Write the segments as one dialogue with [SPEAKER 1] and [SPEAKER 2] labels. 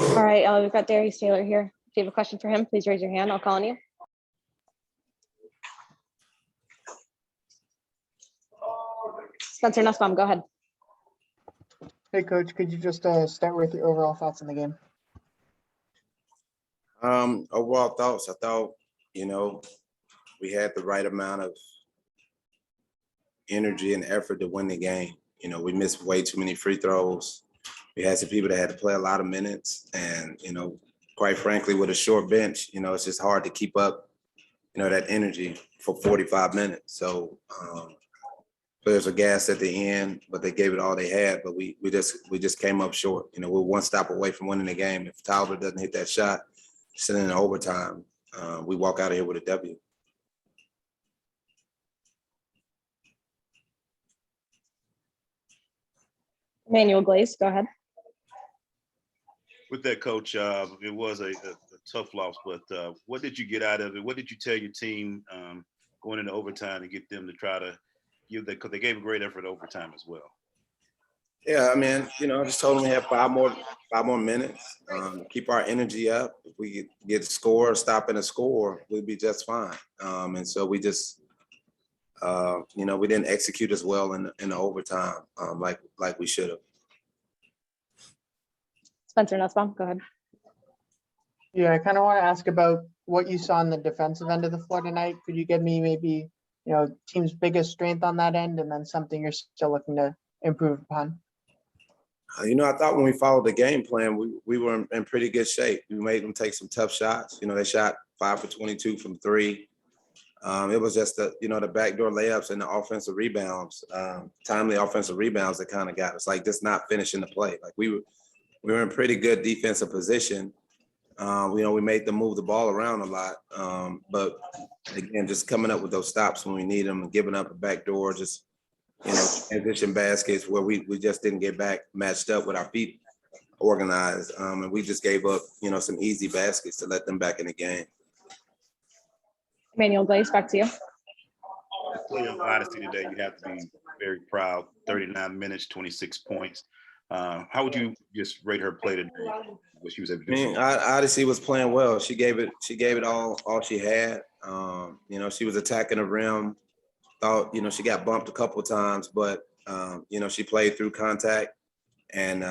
[SPEAKER 1] All right, we've got Darius Taylor here. If you have a question for him, please raise your hand. I'll call on you. Spencer Nussbaum, go ahead.
[SPEAKER 2] Hey, Coach, could you just start with your overall thoughts on the game?
[SPEAKER 3] Overall thoughts, I thought, we had the right amount of energy and effort to win the game. We missed way too many free throws. We had some people that had to play a lot of minutes. And, quite frankly, with a short bench, it's just hard to keep up, that energy for 45 minutes. So players were gassed at the end, but they gave it all they had. But we just came up short. We're one stop away from winning the game. If Tyler doesn't hit that shot, sitting in overtime, we walk out of here with a W.
[SPEAKER 1] Emmanuel Glaze, go ahead.
[SPEAKER 4] With that, Coach, it was a tough loss, but what did you get out of it? What did you tell your team going into overtime to get them to try to give that? Because they gave a great effort overtime as well.
[SPEAKER 3] Yeah, I just told them we have five more minutes. Keep our energy up. If we get a score, stop in a score, we'd be just fine. And so we just, we didn't execute as well in the overtime like we should have.
[SPEAKER 1] Spencer Nussbaum, go ahead.
[SPEAKER 2] Yeah, I kind of want to ask about what you saw on the defensive end of the floor tonight. Could you give me maybe, team's biggest strength on that end and then something you're still looking to improve upon?
[SPEAKER 3] I thought when we followed the game plan, we were in pretty good shape. We made them take some tough shots. They shot 5 for 22 from 3. It was just the backdoor layups and the offensive rebounds, timely offensive rebounds that kind of got us, like just not finishing the play. Like we were in pretty good defensive position. We made them move the ball around a lot. But again, just coming up with those stops when we need them and giving up a backdoor, just, transition baskets where we just didn't get back matched up with our feet organized. And we just gave up, some easy baskets to let them back in the game.
[SPEAKER 1] Emmanuel Glaze, back to you.
[SPEAKER 4] Play on Odyssey today, you have to be very proud. 39 minutes, 26 points. How would you just rate her play today? What she was able to do?
[SPEAKER 3] Odyssey was playing well. She gave it all she had. She was attacking the rim. Thought, she got bumped a couple of times, but she played through contact, and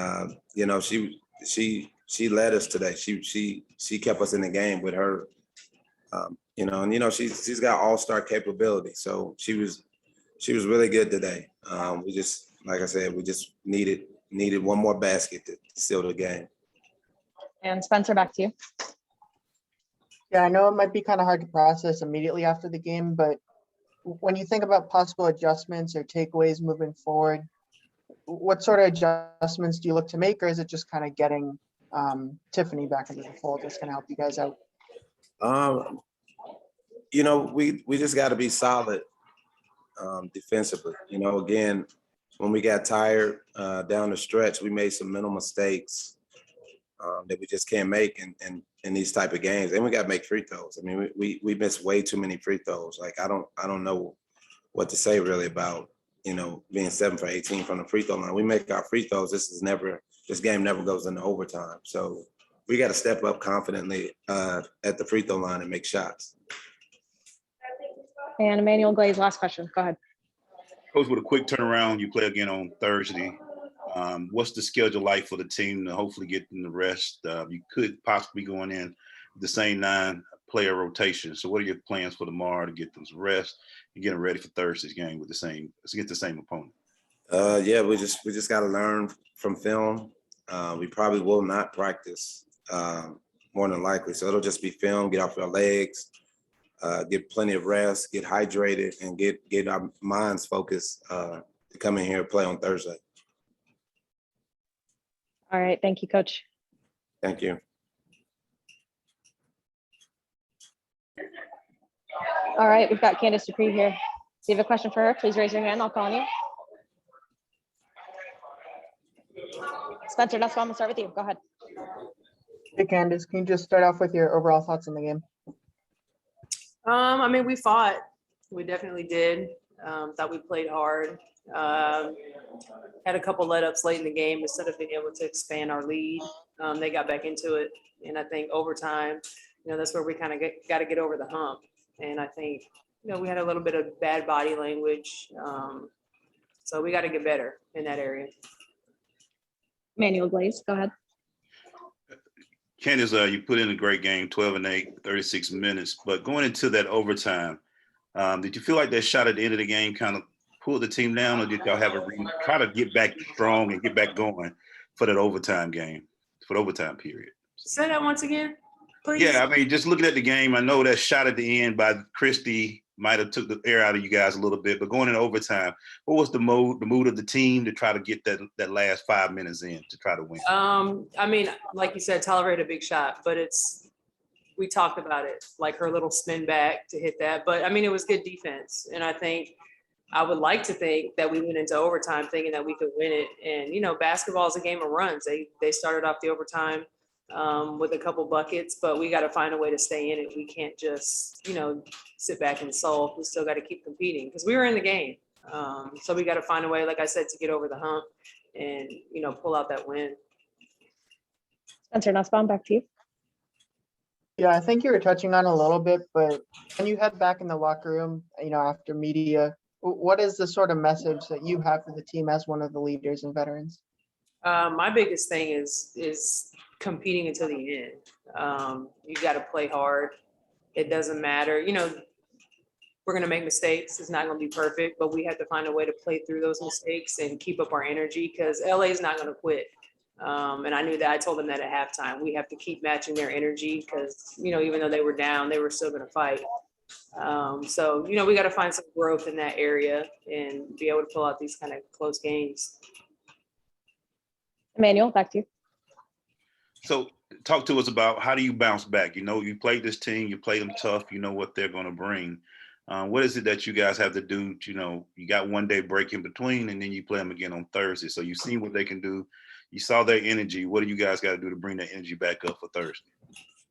[SPEAKER 3] she led us today. She kept us in the game with her. She's got all-star capability. So she was really good today. We just, like I said, we just needed one more basket to seal the game.
[SPEAKER 1] And Spencer, back to you.
[SPEAKER 2] Yeah, I know it might be kind of hard to process immediately after the game, but when you think about possible adjustments or takeaways moving forward, what sort of adjustments do you look to make, or is it just kind of getting Tiffany back into the fold that's going to help you guys out?
[SPEAKER 3] We just got to be solid defensively. Again, when we got tired down the stretch, we made some mental mistakes that we just can't make in these type of games. And we got to make free throws. We missed way too many free throws. Like I don't know what to say really about being 7 for 18 from the free throw line. We make our free throws. This game never goes into overtime. So we got to step up confidently at the free throw line and make shots.
[SPEAKER 1] And Emmanuel Glaze, last question. Go ahead.
[SPEAKER 4] Coach, with a quick turnaround, you play again on Thursday. What's the schedule like for the team to hopefully get in the rest? You could possibly be going in the same 9-player rotation. So what are your plans for tomorrow to get them some rest and get them ready for Thursday's game with the same opponent?
[SPEAKER 3] Yeah, we just got to learn from film. We probably will not practice more than likely. So it'll just be film, get off our legs, get plenty of rest, get hydrated, and get our minds focused to come in here and play on Thursday.
[SPEAKER 1] All right. Thank you, Coach.
[SPEAKER 3] Thank you.
[SPEAKER 1] All right. We've got Candice Dupree here. If you have a question for her, please raise your hand. I'll call on you. Spencer, that's why I'm going to start with you. Go ahead.
[SPEAKER 2] Hey, Candice, can you just start off with your overall thoughts on the game?
[SPEAKER 5] We fought. We definitely did. Thought we played hard. had a couple let-ups late in the game instead of being able to expand our lead. They got back into it. And I think overtime, that's where we kind of got to get over the hump. And I think, we had a little bit of bad body language. So we got to get better in that area.
[SPEAKER 1] Emmanuel Glaze, go ahead.
[SPEAKER 4] Candice, you put in a great game, 12-8, 36 minutes. But going into that overtime, did you feel like that shot at the end of the game kind of pulled the team down, or did y'all have try to get back strong and get back going for that overtime game, for the overtime period?
[SPEAKER 5] Say that once again, please.
[SPEAKER 4] Yeah, I mean, just looking at the game, I know that shot at the end by Christie might have took the air out of you guys a little bit, but going into overtime, what was the mood of the team to try to get that last 5 minutes in to try to win?
[SPEAKER 5] I mean, like you said, Tyler had a big shot, but we talked about it, like her little spin back to hit that. But I mean, it was good defense. And I would like to think that we went into overtime thinking that we could win it. And, basketball is a game of runs. They started off the overtime with a couple buckets, but we got to find a way to stay in it. We can't just, sit back and sulk. We still got to keep competing because we were in the game. So we got to find a way, like I said, to get over the hump and, pull out that win.
[SPEAKER 1] Spencer Nussbaum, back to you.
[SPEAKER 2] Yeah, I think you were touching on a little bit, but when you head back in the locker room, after media, what is the sort of message that you have for the team as one of the leaders and veterans?
[SPEAKER 5] My biggest thing is competing until the end. You got to play hard. It doesn't matter. We're going to make mistakes. It's not going to be perfect, but we have to find a way to play through those mistakes and keep up our energy because LA is not going to quit. And I knew that. I told them that at halftime. We have to keep matching their energy because, even though they were down, they were still going to fight. So, we got to find some growth in that area and be able to pull out these kind of close games.
[SPEAKER 1] Emmanuel, back to you.
[SPEAKER 4] So talk to us about how do you bounce back? You played this team, you play them tough, you know what they're going to bring. What is it that you guys have to do? You got 1 day break in between and then you play them again on Thursday. So you've seen what they can do. You saw their energy. What do you guys got to do to bring that energy back up for Thursday?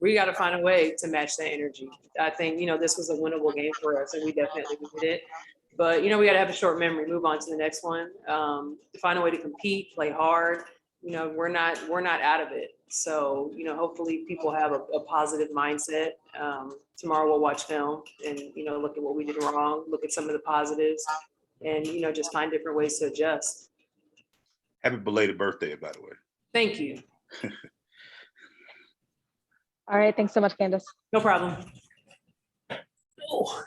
[SPEAKER 5] We got to find a way to match that energy. I think, this was a winnable game for us and we definitely did it. But, we got to have a short memory, move on to the next one, to find a way to compete, play hard. We're not out of it. So, hopefully people have a positive mindset. Tomorrow we'll watch film and, look at what we did wrong, look at some of the positives and, just find different ways to adjust.
[SPEAKER 4] Happy belated birthday, by the way.
[SPEAKER 5] Thank you.
[SPEAKER 1] All right. Thanks so much, Candice.
[SPEAKER 5] No problem. Oh.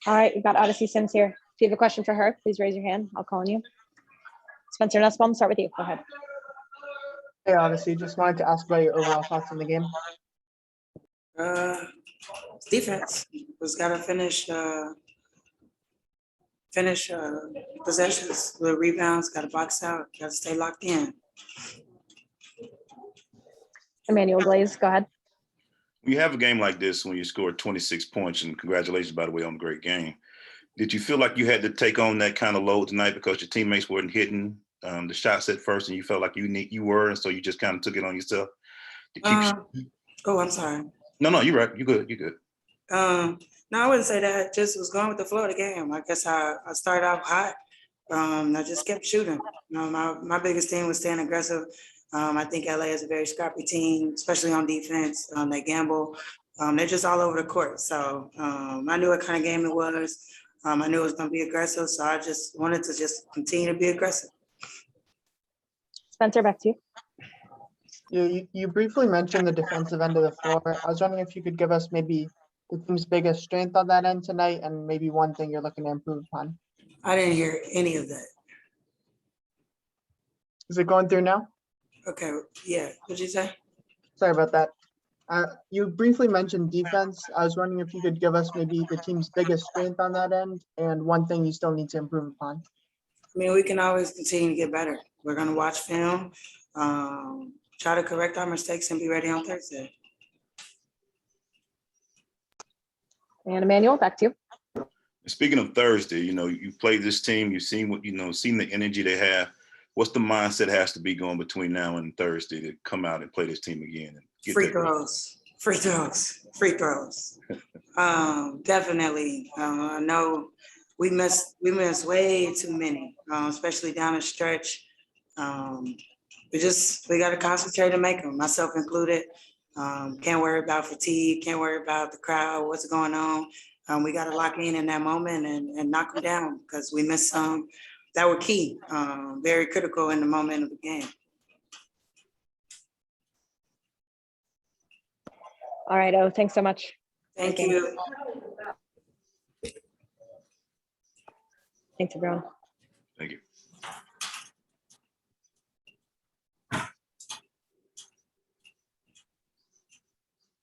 [SPEAKER 1] All right. We've got Odyssey Sims here. If you have a question for her, please raise your hand. I'll call on you. Spencer Nussbaum, start with you. Go ahead.
[SPEAKER 2] Hey, Odyssey, just wanted to ask about your overall thoughts on the game.
[SPEAKER 6] Defense was got to finish possessions with rebounds, got to box out, got to stay locked in.
[SPEAKER 1] Emmanuel Glaze, go ahead.
[SPEAKER 4] When you have a game like this, when you score 26 points, and congratulations, by the way, on a great game, did you feel like you had to take on that kind of load tonight because your teammates weren't hitting the shots at first and you felt like you were, and so you just kind of took it on yourself to keep
[SPEAKER 6] Oh, I'm sorry.
[SPEAKER 4] No, you're right. You're good.
[SPEAKER 6] No, I wouldn't say that. Just was going with the flow of the game. I guess I started out hot. I just kept shooting. My biggest thing was staying aggressive. I think LA is a very scrappy team, especially on defense. They gamble. They're just all over the court. So I knew what kind of game it was. I knew it was going to be aggressive. So I just wanted to just continue to be aggressive.
[SPEAKER 1] Spencer, back to you.
[SPEAKER 2] You briefly mentioned the defensive end of the floor. I was wondering if you could give us maybe the team's biggest strength on that end tonight and maybe one thing you're looking to improve upon.
[SPEAKER 6] I didn't hear any of that.
[SPEAKER 2] Is it going through now?
[SPEAKER 6] Okay, yeah. What'd you say?
[SPEAKER 2] Sorry about that. You briefly mentioned defense. I was wondering if you could give us maybe the team's biggest strength on that end and one thing you still need to improve upon.
[SPEAKER 6] I mean, we can always continue to get better. We're going to watch film, try to correct our mistakes and be ready on Thursday.
[SPEAKER 1] And Emmanuel, back to you.
[SPEAKER 4] Speaking of Thursday, you've played this team, you've seen seen the energy they have. what's the mindset has to be going between now and Thursday to come out and play this team again? And get
[SPEAKER 6] Free
[SPEAKER 4] that-
[SPEAKER 6] throws. Definitely. I know we missed way too many, especially down the stretch. We got to concentrate and make them, myself included. Can't worry about fatigue, can't worry about the crowd, what's going on. We got to lock in that moment and knock them down because we missed some that were key, very critical in the moment of the game.
[SPEAKER 1] All right. Oh, thanks so much.
[SPEAKER 6] Thank
[SPEAKER 1] Thank
[SPEAKER 6] you.
[SPEAKER 1] Thanks, everyone.